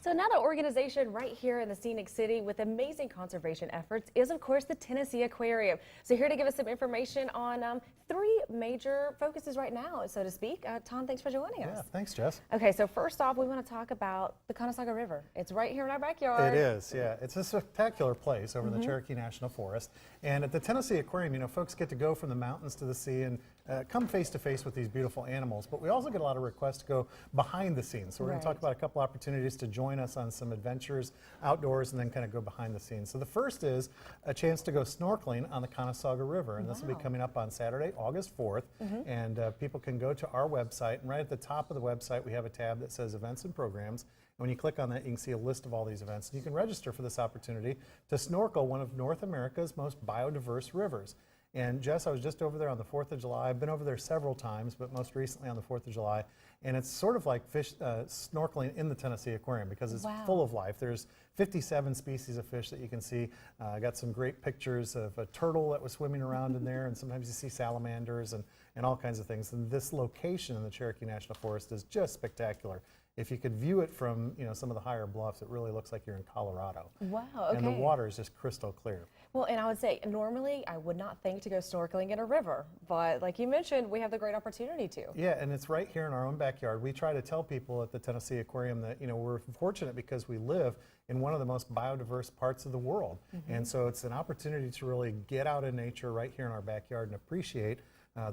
So another organization right here in the scenic city with amazing conservation efforts is, of course, the Tennessee Aquarium. So here to give us some information on three major focuses right now, so to speak. Tom, thanks for joining us. Yeah, thanks, Jess. Okay, so first off, we want to talk about the Conasauga River. It's right here in our backyard. It is, yeah. It's a spectacular place over in the Cherokee National Forest. And at the Tennessee Aquarium, you know, folks get to go from the mountains to the sea and come face to face with these beautiful animals. But we also get a lot of requests to go behind the scenes. So we're going to talk about a couple opportunities to join us on some adventures outdoors and then kind of go behind the scenes. So the first is a chance to go snorkeling on the Conasauga River. And this will be coming up on Saturday, August 4th. And people can go to our website. And right at the top of the website, we have a tab that says Events and Programs. And when you click on that, you can see a list of all these events. And you can register for this opportunity to snorkel one of North America's most biodiverse rivers. And Jess, I was just over there on the 4th of July. I've been over there several times, but most recently on the 4th of July. And it's sort of like fish snorkeling in the Tennessee Aquarium because it's full of life. There's 57 species of fish that you can see. I got some great pictures of a turtle that was swimming around in there, and sometimes you see salamanders and all kinds of things. And this location in the Cherokee National Forest is just spectacular. If you could view it from, you know, some of the higher bluffs, it really looks like you're in Colorado. Wow, okay. And the water is just crystal clear. Well, and I would say, normally, I would not think to go snorkeling in a river. But like you mentioned, we have the great opportunity to. Yeah, and it's right here in our own backyard. We try to tell people at the Tennessee Aquarium that, you know, we're fortunate because we live in one of the most biodiverse parts of the world. And so it's an opportunity to really get out in nature right here in our backyard and appreciate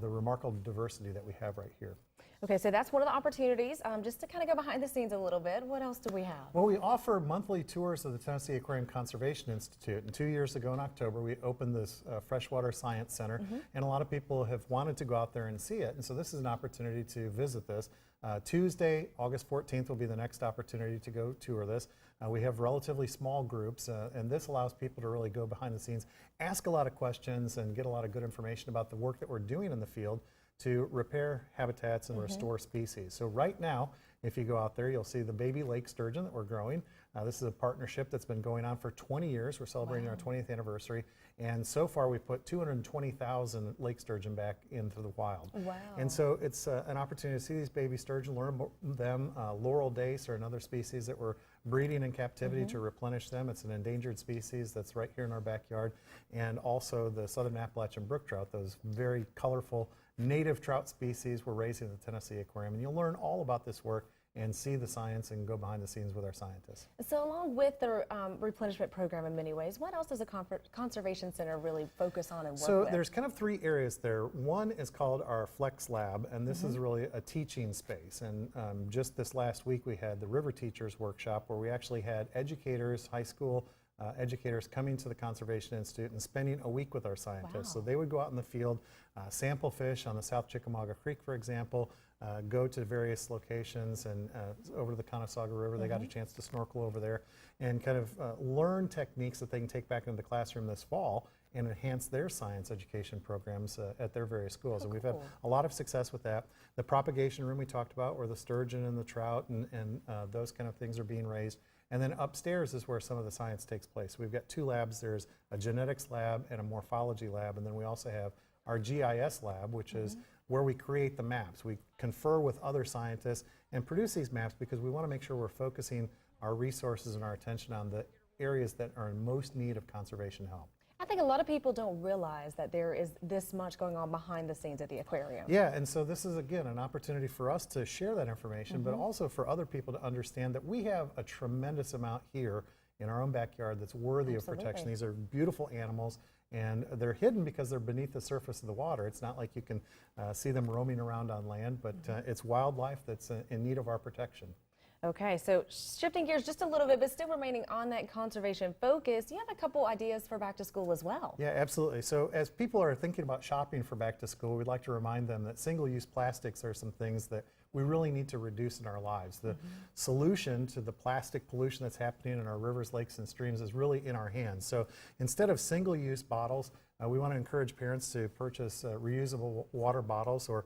the remarkable diversity that we have right here. Okay, so that's one of the opportunities. Just to kind of go behind the scenes a little bit, what else do we have? Well, we offer monthly tours of the Tennessee Aquarium Conservation Institute. And 2 years ago in October, we opened this Freshwater Science Center. And a lot of people have wanted to go out there and see it. And so this is an opportunity to visit this. Tuesday, August 14th will be the next opportunity to go tour this. We have relatively small groups, and this allows people to really go behind the scenes, ask a lot of questions, and get a lot of good information about the work that we're doing in the field to repair habitats and restore species. So right now, if you go out there, you'll see the baby lake sturgeon that we're growing. This is a partnership that's been going on for 20 years. We're celebrating our 20th anniversary. And so far, we've put 220,000 lake sturgeon back into the wild. Wow. And so it's an opportunity to see these baby sturgeon, learn them. Laurel dace are another species that we're breeding in captivity to replenish them. It's an endangered species that's right here in our backyard. And also the southern Appalachian brook trout, those very colorful native trout species we're raising at the Tennessee Aquarium. And you'll learn all about this work and see the science and go behind the scenes with our scientists. So along with the replenishment program in many ways, what else does a conservation center really focus on and work with? So there's kind of three areas there. One is called our Flex Lab, and this is really a teaching space. And just this last week we had the River Teachers Workshop where we actually had educators, high school educators coming to the Conservation Institute and spending a week with our scientists. So they would go out in the field, sample fish on the South Chickamauga Creek, for example, go to various locations and over to the Conasauga River. They got a chance to snorkel over there and kind of learn techniques that they can take back into the classroom this fall and enhance their science education programs at their various schools. And we've had a lot of success with that. The propagation room we talked about where the sturgeon and the trout and those kind of things are being raised. And then upstairs is where some of the science takes place. We've got two labs. There's a genetics lab and a morphology lab. And then we also have our GIS lab, which is where we create the maps. We confer with other scientists and produce these maps because we want to make sure we're focusing our resources and our attention on the areas that are in most need of conservation help. I think a lot of people don't realize that there is this much going on behind the scenes at the aquarium. Yeah, and so this is, again, an opportunity for us to share that information, but also for other people to understand that we have a tremendous amount here in our own backyard that's worthy of protection. These are beautiful animals, and they're hidden because they're beneath the surface of the water. It's not like you can see them roaming around on land, but it's wildlife that's in need of our protection. Okay, so shifting gears just a little bit, but still remaining on that conservation focus, you have a couple ideas for back to school as well. Yeah, absolutely. So as people are thinking about shopping for back to school, we'd like to remind them that single-use plastics are some things that we really need to reduce in our lives. The solution to the plastic pollution that's happening in our rivers, lakes, and streams is really in our hands. So instead of single-use bottles, we want to encourage parents to purchase reusable water bottles or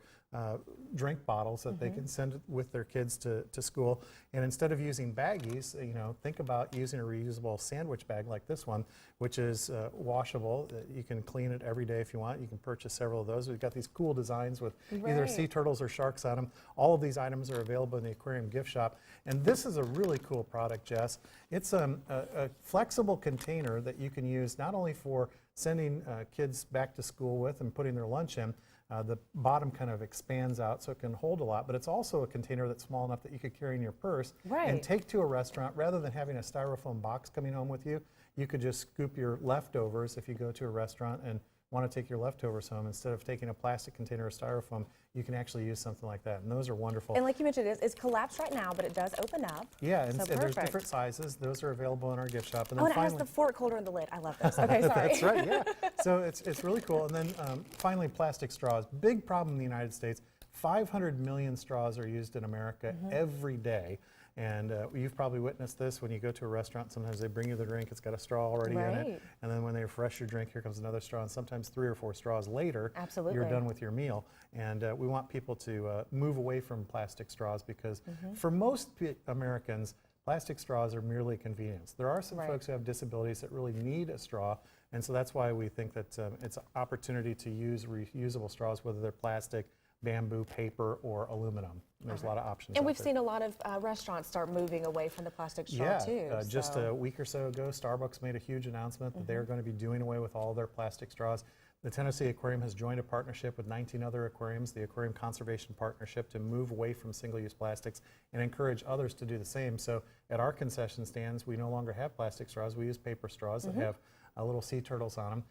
drink bottles that they can send with their kids to school. And instead of using baggies, think about using a reusable sandwich bag like this one, which is washable. You can clean it every day if you want. You can purchase several of those. We've got these cool designs with either sea turtles or sharks on them. All of these items are available in the aquarium gift shop. And this is a really cool product, Jess. It's a flexible container that you can use not only for sending kids back to school with and putting their lunch in. The bottom kind of expands out so it can hold a lot, but it's also a container that's small enough that you could carry in your purse and take to a restaurant. Rather than having a styrofoam box coming home with you, you could just scoop your leftovers if you go to a restaurant and want to take your leftovers home. Instead of taking a plastic container or styrofoam, you can actually use something like that, and those are wonderful. And like you mentioned, it's collapsed right now, but it does open up. Yeah, and there's different sizes. Those are available in our gift shop. And then then it has the fork holder and the lid. I love this. Okay, sorry. That's right, yeah. So it's really cool. And then finally, plastic straws. Big problem in the United States. 500 million straws are used in America every day. And you've probably witnessed this when you go to a restaurant. Sometimes they bring you the drink, it's got a straw already in it. And then when they refresh your drink, here comes another straw. And sometimes 3 or 4 straws later, you're done with your meal. And we want people to move away from plastic straws because for most Americans, plastic straws are merely a convenience. There are some folks who have disabilities that really need a straw. And so that's why we think that it's an opportunity to use reusable straws, whether they're plastic, bamboo, paper, or aluminum. There's a lot of options. And we've seen a lot of restaurants start moving away from the plastic straw too. Just a week or so ago, Starbucks made a huge announcement that they're going to be doing away with all their plastic straws. The Tennessee Aquarium has joined a partnership with 19 other aquariums, the Aquarium Conservation Partnership, to move away from single-use plastics and encourage others to do the same. So at our concession stands, we no longer have plastic straws. We use paper straws that have little sea turtles on them.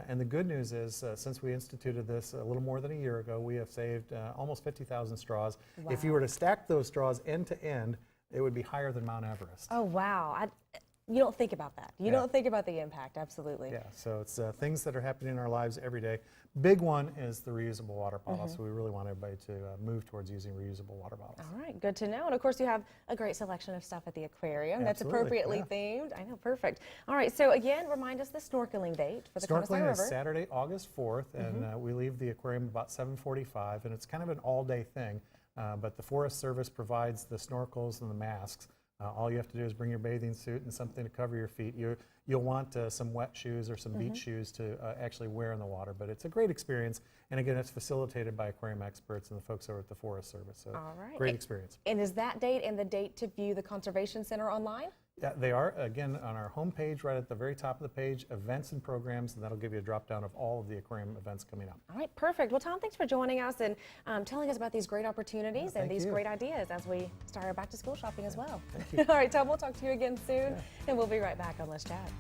And the good news is, since we instituted this a little more than a year ago, we have saved almost 50,000 straws. Wow. If you were to stack those straws end to end, it would be higher than Mount Everest. Oh, wow. You don't think about that. You don't think about the impact, absolutely. Yeah, so it's things that are happening in our lives every day. Big one is the reusable water bottle, so we really want everybody to move towards using reusable water bottles. All right, good to know. And of course, you have a great selection of stuff at the aquarium that's appropriately themed. I know, perfect. All right, so again, remind us the snorkeling date for the Conestine River. Snorkeling is Saturday, August 4th, and we leave the aquarium about 7:45, and it's kind of an all-day thing, but the Forest Service provides the snorkels and the masks. All you have to do is bring your bathing suit and something to cover your feet. You'll want some wet shoes or some beach shoes to actually wear in the water, but it's a great experience. And again, it's facilitated by aquarium experts and the folks over at the Forest Service. So great experience. And is that date and the date to view the Conservation Center online? Yeah, they are, again, on our homepage, right at the very top of the page, events and programs, and that'll give you a drop down of all of the aquarium events coming up. All right, perfect. Well, Tom, thanks for joining us and telling us about these great opportunities and these great ideas as we start our back to school shopping as well. Thank you. All right, Tom, we'll talk to you again soon, and we'll be right back on Let's Chat.